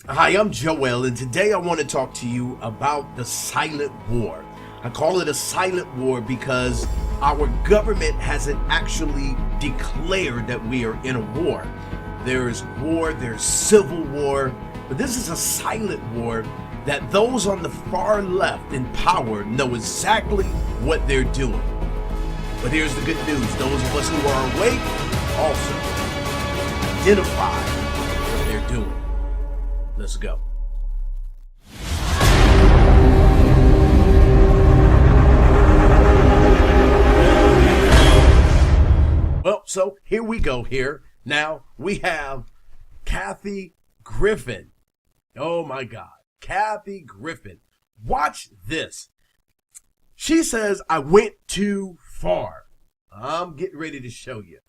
Hi, I'm Joel, and today I want to talk to you about the silent war. I call it a silent war because our government hasn't actually declared that we are in a war. There's war, there's civil war, but this is a silent war that those on the far left in power know exactly what they're doing. But here's the good news. Those of us who are awake also identify what they're doing. Let's go. Well, so here we go here. Now we have Kathy Griffin. Oh my God. Kathy Griffin. Watch this. She says, I went too far. I'm getting ready to show you.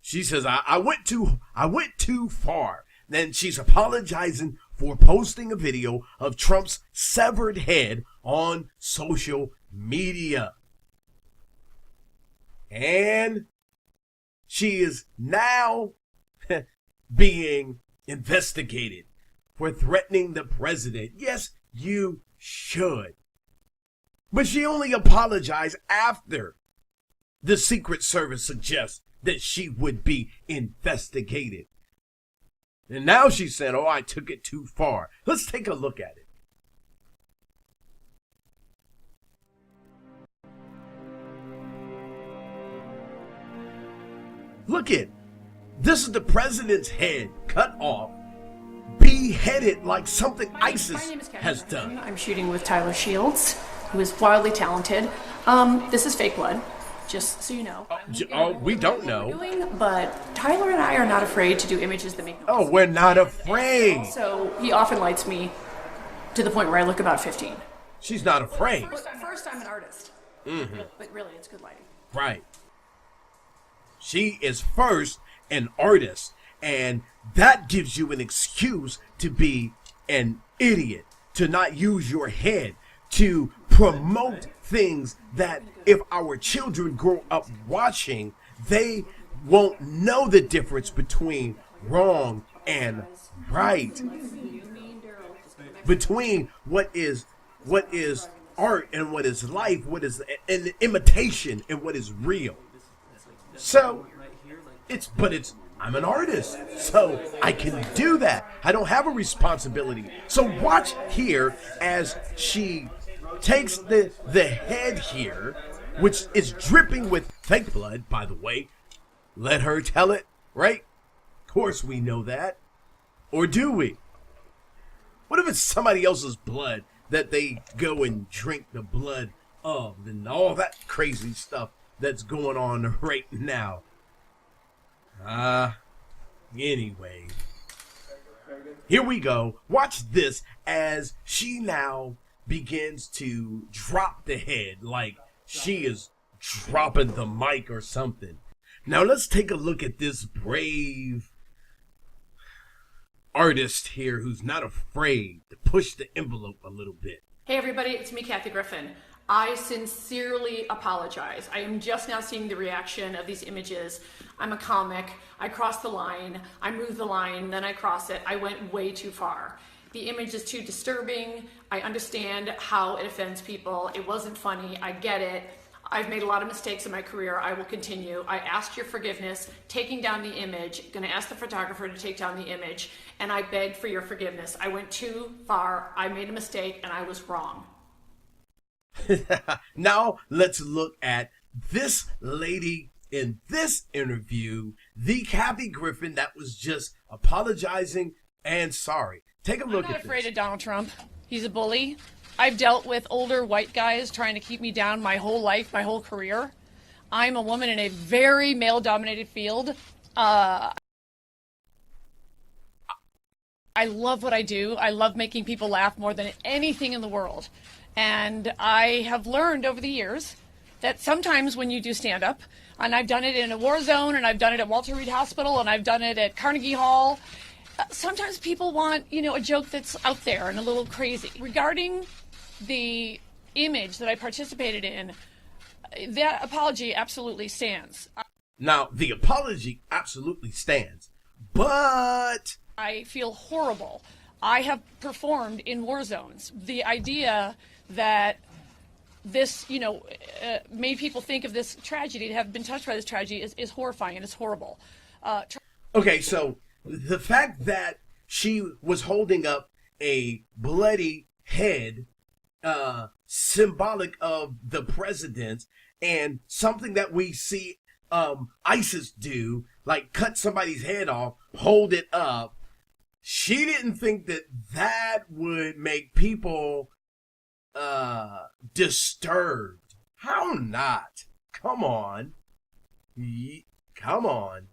She says, I went too far. Then she's apologizing for posting a video of Trump's severed head on social media. And she is now being investigated for threatening the president. Yes, you should. But she only apologized after the Secret Service suggests that she would be investigated. And now she's saying, oh, I took it too far. Let's take a look at it. Look at, this is the president's head cut off, beheaded like something ISIS has done. I'm shooting with Tyler Shields, who is wildly talented. This is fake blood, just so you know. We don't know. But Tyler and I are not afraid to do images that make no sense. We're not afraid. So he often lights me to the point where I look about 15. She's not afraid. First, I'm an artist. Mm-hmm. But really, it's good lighting. Right. She is first an artist, and that gives you an excuse to be an idiot, to not use your head, to promote things that if our children grow up watching, they won't know the difference between wrong and right, between what is art and what is life, what is an imitation and what is real. So I'm an artist, so I can do that. I don't have a responsibility. So watch here as she takes the head here, which is dripping with fake blood, by the way. Let her tell it, right? Of course we know that. Or do we? What if it's somebody else's blood that they go and drink the blood of, and all that crazy stuff that's going on right now? Anyway, here we go. Watch this as she now begins to drop the head like she is dropping the mic or something. Now let's take a look at this brave artist here who's not afraid to push the envelope a little bit. Hey everybody, it's me, Kathy Griffin. I sincerely apologize. I am just now seeing the reaction of these images. I'm a comic. I crossed the line. I moved the line, then I cross it. I went way too far. The image is too disturbing. I understand how it offends people. It wasn't funny. I get it. I've made a lot of mistakes in my career. I will continue. I asked your forgiveness, taking down the image, going to ask the photographer to take down the image, and I begged for your forgiveness. I went too far. I made a mistake, and I was wrong. Now let's look at this lady in this interview, the Kathy Griffin that was just apologizing and sorry. Take a look at this. I'm not afraid of Donald Trump. He's a bully. I've dealt with older white guys trying to keep me down my whole life, my whole career. I'm a woman in a very male-dominated field. I love what I do. I love making people laugh more than anything in the world. And I have learned over the years that sometimes when you do stand-up, and I've done it in a war zone, and I've done it at Walter Reed Hospital, and I've done it at Carnegie Hall, sometimes people want, a joke that's out there and a little crazy. Regarding the image that I participated in, that apology absolutely stands. Now, the apology absolutely stands, but I feel horrible. I have performed in war zones. The idea that this, made people think of this tragedy, to have been touched by this tragedy, is horrifying and it's horrible. Okay, so the fact that she was holding up a bloody head, symbolic of the president, and something that we see ISIS do, like cut somebody's head off, hold it up. She didn't think that that would make people disturbed. How not? Come on. Come on.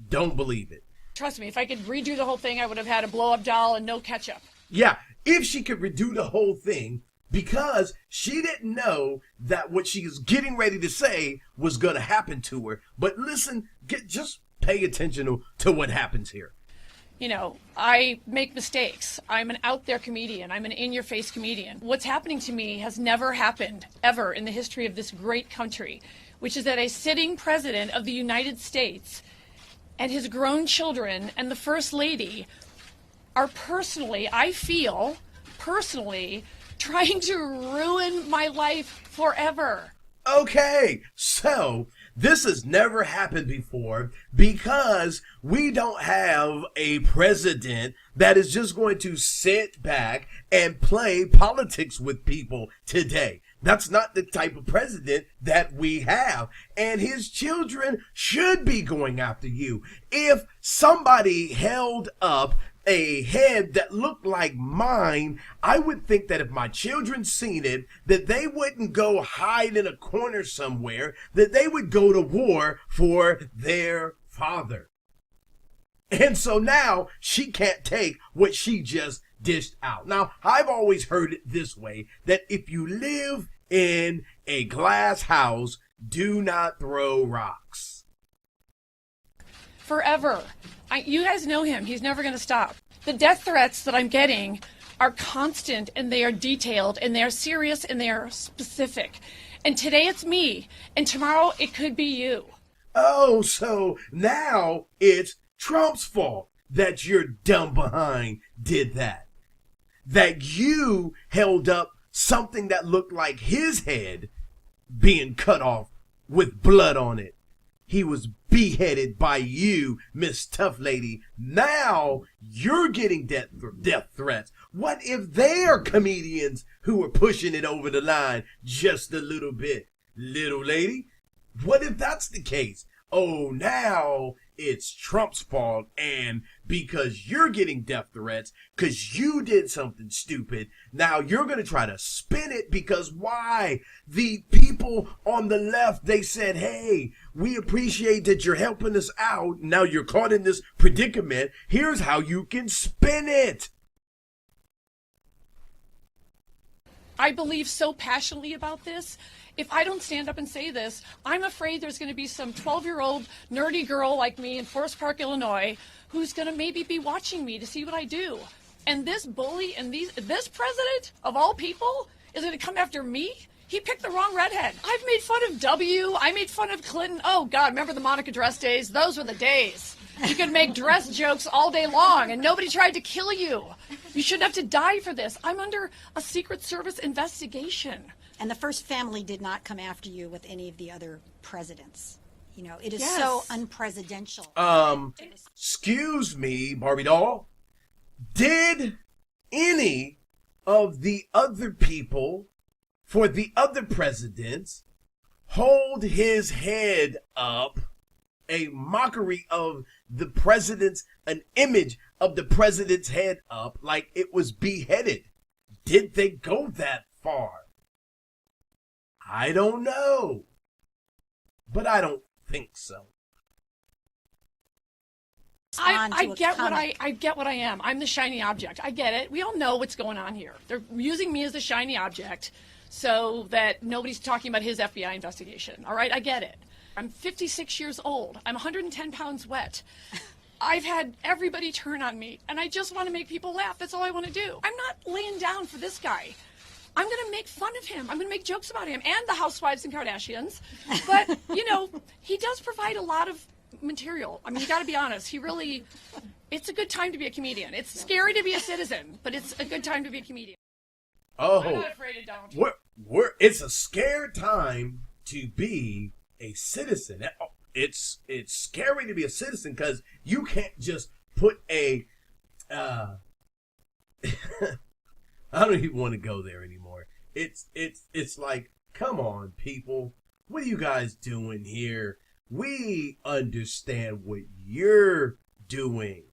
Don't believe it. Trust me, if I could redo the whole thing, I would have had a blow-up doll and no ketchup. Yeah, if she could redo the whole thing, because she didn't know that what she was getting ready to say was going to happen to her. But listen, just pay attention to what happens here. I make mistakes. I'm an out there comedian. I'm an in-your-face comedian. What's happening to me has never happened ever in the history of this great country, which is that a sitting president of the United States and his grown children and the First Lady are I feel personally, trying to ruin my life forever. Okay, so this has never happened before because we don't have a president that is just going to sit back and play politics with people today. That's not the type of president that we have. And his children should be going after you. If somebody held up a head that looked like mine, I would think that if my children seen it, that they wouldn't go hide in a corner somewhere, that they would go to war for their father. And so now she can't take what she just dished out. Now, I've always heard it this way, that if you live in a glass house, do not throw rocks. Forever. You guys know him. He's never going to stop. The death threats that I'm getting are constant, and they are detailed, and they are serious, and they are specific. And today it's me, and tomorrow it could be you. Oh, so now it's Trump's fault that your dumb behind did that. That you held up something that looked like his head being cut off with blood on it. He was beheaded by you, Miss Tough Lady. Now you're getting death threats. What if they are comedians who are pushing it over the line just a little bit? Little lady, what if that's the case? Oh, now it's Trump's fault, and because you're getting death threats, because you did something stupid, now you're going to try to spin it because why? The people on the left, they said, hey, we appreciate that you're helping us out. Now you're caught in this predicament. Here's how you can spin it. I believe so passionately about this. If I don't stand up and say this, I'm afraid there's going to be some 12-year-old nerdy girl like me in Forest Park, Illinois, who's going to maybe be watching me to see what I do. And this bully and this president of all people is going to come after me? He picked the wrong redhead. I've made fun of W. I made fun of Clinton. Oh, God, remember the Monica dress days? Those were the days. You could make dress jokes all day long, and nobody tried to kill you. You shouldn't have to die for this. I'm under a Secret Service investigation. And the first family did not come after you with any of the other presidents. You know, it is Yes. so unpresidential. Excuse me, Barbie doll. Did any of the other people for the other presidents hold his head up, a mockery of the president's, an image of the president's head up like it was beheaded? Did they go that far? I don't know, but I don't think so. I get what I am. I'm the shiny object. I get it. We all know what's going on here. They're using me as the shiny object so that nobody's talking about his FBI investigation. All right, I get it. I'm 56 years old. I'm 110 pounds wet. I've had everybody turn on me, and I just want to make people laugh. That's all I want to do. I'm not laying down for this guy. I'm going to make fun of him. I'm going to make jokes about him and the housewives and Kardashians. But, you know, he does provide a lot of material. I mean, you got to be honest. He really, It's a good time to be a comedian. It's scary to be a citizen, but it's a good time to be a comedian. Oh, I'm not afraid of Donald Trump. it's a scary time to be a citizen. It's scary to be a citizen because you can't just put a I don't even want to go there anymore. It's like, come on, people. What are you guys doing here? We understand what you're doing.